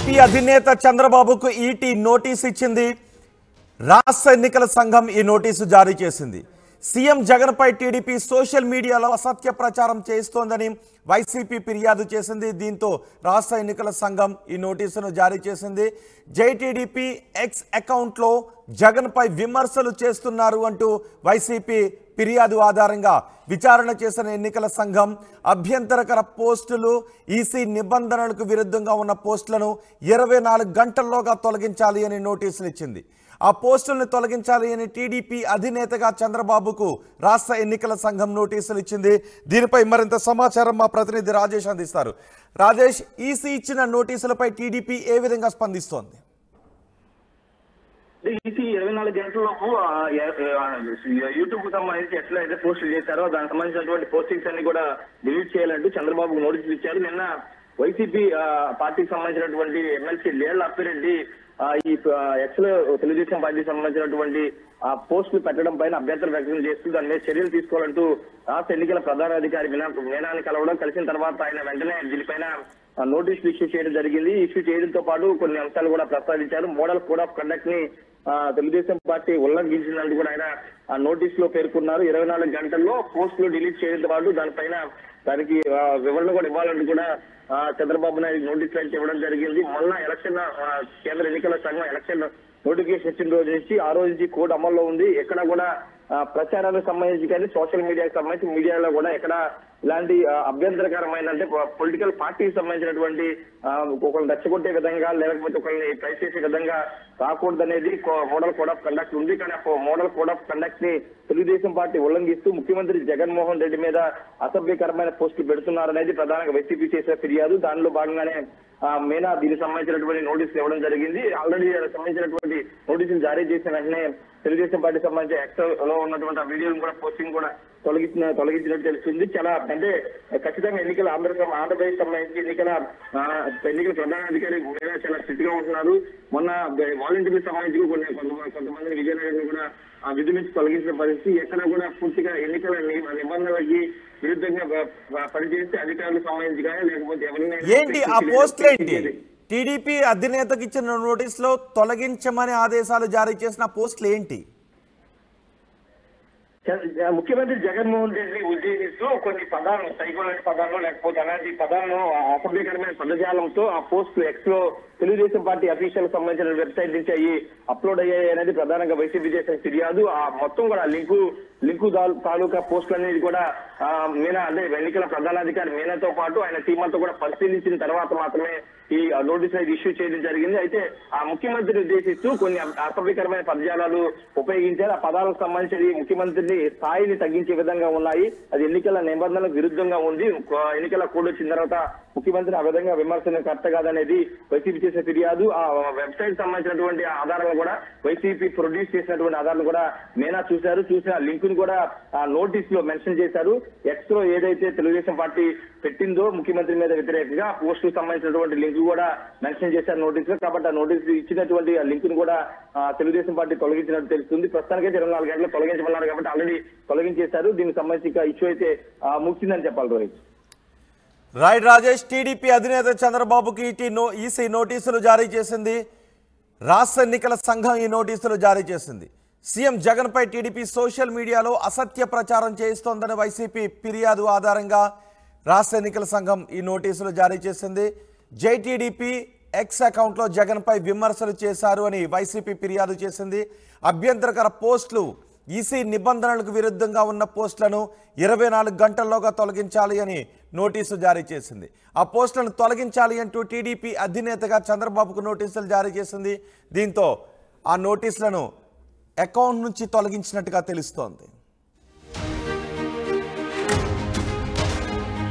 TDP అధినేత చంద్రబాబుకు ఈటీ notice ఇచ్చింది. రాష్ట్ర ఎన్నికల సంఘం ఈ నోటీసు జారీ చేసింది. సీఎం జగన్ పై టీడీపీ సోషల్ మీడియాలో అసత్య ప్రచారం చేస్తోందని వైసీపీ ఫిర్యాదు చేసింది. దీంతో రాష్ట్ర ఎన్నికల సంఘం ఈ నోటీసును జారీ చేసింది. జైటీడీపీ ఎక్స్ అకౌంట్లో జగన్ పై విమర్శలు చేస్తున్నారు అంటూ వైసీపీ ఫిర్యాదు ఆధారంగా విచారణ చేసిన ఎన్నికల సంఘం అభ్యంతరకర పోస్టులు, ఈసీ నిబంధనలకు విరుద్ధంగా ఉన్న పోస్టులను 24 గంటల్లోగా తొలగించాలి అని నోటీసులు ఇచ్చింది. ఆ పోస్టులను తొలగించాలి అని టీడీపీ అధినేతగా చంద్రబాబుకు రాష్ట్ర ఎన్నికల సంఘం నోటీసులు ఇచ్చింది. దీనిపై మరింత సమాచారం మా ప్రతినిధి రాజేష్ అందిస్తారు. రాజేష్, ఈసీ ఇచ్చిన నోటీసులపై టీడీపీ ఏ విధంగా స్పందిస్తోంది? ఈసీ 24 గంటల్లోపు యూట్యూబ్ కు సంబంధించి ఎట్లయితే పోస్టులు చేశారో దానికి సంబంధించినటువంటి పోస్టింగ్స్ అన్ని కూడా డిలీట్ చేయాలంటూ చంద్రబాబుకు నోటీసులు ఇచ్చారు. నిన్న వైసీపీ పార్టీకి సంబంధించినటువంటి ఎమ్మెల్సీ లేళ్ల అప్పిరెడ్డి ఈ ఎక్స్ లో తెలుగుదేశం పార్టీకి సంబంధించినటువంటి పోస్టులు పెట్టడం పైన అభ్యంతరం వ్యక్తం చేస్తూ దాని మీద చర్యలు తీసుకోవాలంటూ రాష్ట్ర ఎన్నికల ప్రధానాధికారి మీనాని కలవడం, కలిసిన తర్వాత ఆయన వెంటనే దీనిపైన నోటీసులు ఇష్యూ చేయడం జరిగింది. ఇష్యూ చేయడంతో పాటు కొన్ని అంశాలు కూడా ప్రస్తావించారు. మోడల్ కోడ్ ఆఫ్ కండక్ట్ ని తెలుగుదేశం పార్టీ ఉల్లంఘించిందంటూ కూడా ఆయన ఆ నోటీస్ లో పేర్కొన్నారు. 24 గంటల్లో పోస్టులు డిలీట్ చేయడంతో పాటు దానికి వివరణ కూడా ఇవ్వాలంటూ కూడా చంద్రబాబు నాయుడు నోటీసులు అయితే ఇవ్వడం జరిగింది. మొన్న ఎలక్షన్ కేంద్ర ఎన్నికల సంఘం ఎలక్షన్ నోటిఫికేషన్ ఇచ్చిన రోజు నుంచి ఆ రోజు నుంచి కోడ్ అమల్లో ఉంది. ఎక్కడ కూడా ప్రచారానికి సంబంధించి కానీ సోషల్ మీడియాకి సంబంధించి మీడియాలో కూడా ఎక్కడ ఇలాంటి అభ్యంతరకరమైన అంటే పొలిటికల్ పార్టీకి సంబంధించినటువంటి ఒకరిని రెచ్చగొట్టే విధంగా లేకపోతే ఒకరిని ట్రై చేసే విధంగా రాకూడదనేది మోడల్ కోడ్ ఆఫ్ కండక్ట్ ఉంది. కానీ ఆ మోడల్ కోడ్ ఆఫ్ కండక్ట్ ని తెలుగుదేశం పార్టీ ఉల్లంఘిస్తూ ముఖ్యమంత్రి జగన్మోహన్ రెడ్డి మీద అసభ్యకరమైన పోస్టులు పెడుతున్నారనేది ప్రధానంగా వైసీపీ చేసే ఫిర్యాదు. దానిలో భాగంగానే మీనా దీనికి సంబంధించినటువంటి నోటీసులు ఇవ్వడం జరిగింది. ఆల్రెడీ సంబంధించినటువంటి నోటీసులు జారీ చేసిన వెంటనే తెలుగుదేశం పార్టీ సంబంధించి ఎక్స్ లో ఉన్నటువంటి ఆ వీడియోను కూడా పోస్టింగ్ కూడా తొలగించినట్టు తెలుస్తుంది. చాలా అంటే ఖచ్చితంగా ఎన్నికల ఆంధ్రప్రదేశ్ సంబంధించి ఎన్నికల ప్రధానాధికారి మీనా చాలా స్థితిగా ఉంటున్నారు. మొన్న వాలంటీర్లకు సంబంధించి కొంతమంది విజయనగరంలో కూడా ఆ విధి నుంచి తొలగించిన పరిస్థితి. ఎక్కడ కూడా పూర్తిగా ఎన్నికల నిబంధనలకి విరుద్ధంగా పనిచేస్తే అధికారులకు సంబంధించి కానీ లేకపోతే ఏంటి ఆ పోస్టులు ఏంటి? టీడీపీ అధినేతకి ఇచ్చిన నోటీసులో తొలగించమని ఆదేశాలు జారీ చేసిన పోస్టులు ఏంటి? ముఖ్యమంత్రి జగన్మోహన్ రెడ్డిని ఉద్దేశిస్తూ కొన్ని పదాలను సైకోలజీ పదాలను లేకపోతే అలాంటి పదాలను అసభ్యకరమైన పదజాలంతో ఆ పోస్టులు ఎక్స్ లో తెలుగుదేశం పార్టీ అఫీషియల్ సంబంధించిన వెబ్సైట్ నుంచి అవి అప్లోడ్ అయ్యాయి అనేది ప్రధానంగా వైసీపీ చేసిన ఫిర్యాదు. ఆ మొత్తం కూడా లింకు తాలూకా పోస్టులు అనేది కూడా మీనా అంటే ఎన్నికల ప్రధానాధికారి మీనాతో పాటు ఆయన టీం అంతా కూడా పరిశీలించిన తర్వాత మాత్రమే ఈ నోటీస్ అనేది ఇష్యూ చేయడం జరిగింది. అయితే ఆ ముఖ్యమంత్రిని ఉద్దేశిస్తూ కొన్ని అసభ్యకరమైన పదజాలాలు ఉపయోగించారు. ఆ పదాలకు సంబంధించి ముఖ్యమంత్రిని స్థాయిని తగ్గించే విధంగా ఉన్నాయి. అది ఎన్నికల నిబంధనలకు విరుద్ధంగా ఉంది. ఎన్నికల కోడ్ వచ్చిన తర్వాత ముఖ్యమంత్రి ఆ విధంగా విమర్శన కరెక్ట్ కాదనేది వైసీపీ చేసే ఫిర్యాదు. ఆ వెబ్సైట్ సంబంధించినటువంటి ఆధారాలు కూడా వైసీపీ ప్రొడ్యూస్ చేసినటువంటి ఆధారాలు కూడా మీనా చూసిన లింక్ ను కూడా ఆ నోటీస్ లో మెన్షన్ చేశారు. ఎక్స్ లో ఏదైతే తెలుగుదేశం పార్టీ పెట్టిందో ముఖ్యమంత్రి మీద వ్యతిరేకంగా పోస్టుకు సంబంధించినటువంటి లింక్ కూడా మెన్షన్ చేశారు నోటీస్ లో. కాబట్టి ఆ నోటీస్ ఇచ్చినటువంటి ఆ లింక్ ను కూడా తెలుగుదేశం పార్టీ తొలగించినట్టు తెలుస్తుంది. ప్రస్తుతానికైతే 24 గంటలు తొలగించమన్నారు కాబట్టి ఆల్రెడీ తొలగించేశారు. దీనికి సంబంధించి ఇష్యూ అయితే ముగిసిందని చెప్పాలి రోహిత్. రైట్ రాజేష్, టీడీపీ అధినేత చంద్రబాబుకి ఈసీ నోటీసులు జారీ చేసింది. రాష్ట్ర ఎన్నికల సంఘం ఈ నోటీసులు జారీ చేసింది. సీఎం జగన్ పై టీడీపీ సోషల్ మీడియాలో అసత్య ప్రచారం చేస్తోందని వైసీపీ ఫిర్యాదు ఆధారంగా రాష్ట్ర ఎన్నికల సంఘం ఈ నోటీసులు జారీ చేసింది. జైటీడీపీ ఎక్స్ అకౌంట్లో జగన్ పై విమర్శలు చేశారు అని వైసీపీ ఫిర్యాదు చేసింది. అభ్యంతరకర పోస్టులు, ఈసీ నిబంధనలకు విరుద్ధంగా ఉన్న పోస్టులను 24 గంటల్లోగా తొలగించాలి అని నోటీసు జారీ చేసింది. ఆ పోస్టులను తొలగించాలి అంటూ టీడీపీ అధినేతగా చంద్రబాబుకు నోటీసులు జారీ చేసింది. దీంతో ఆ నోటీసులను అకౌంట్ నుంచి తొలగించినట్టుగా తెలుస్తోంది.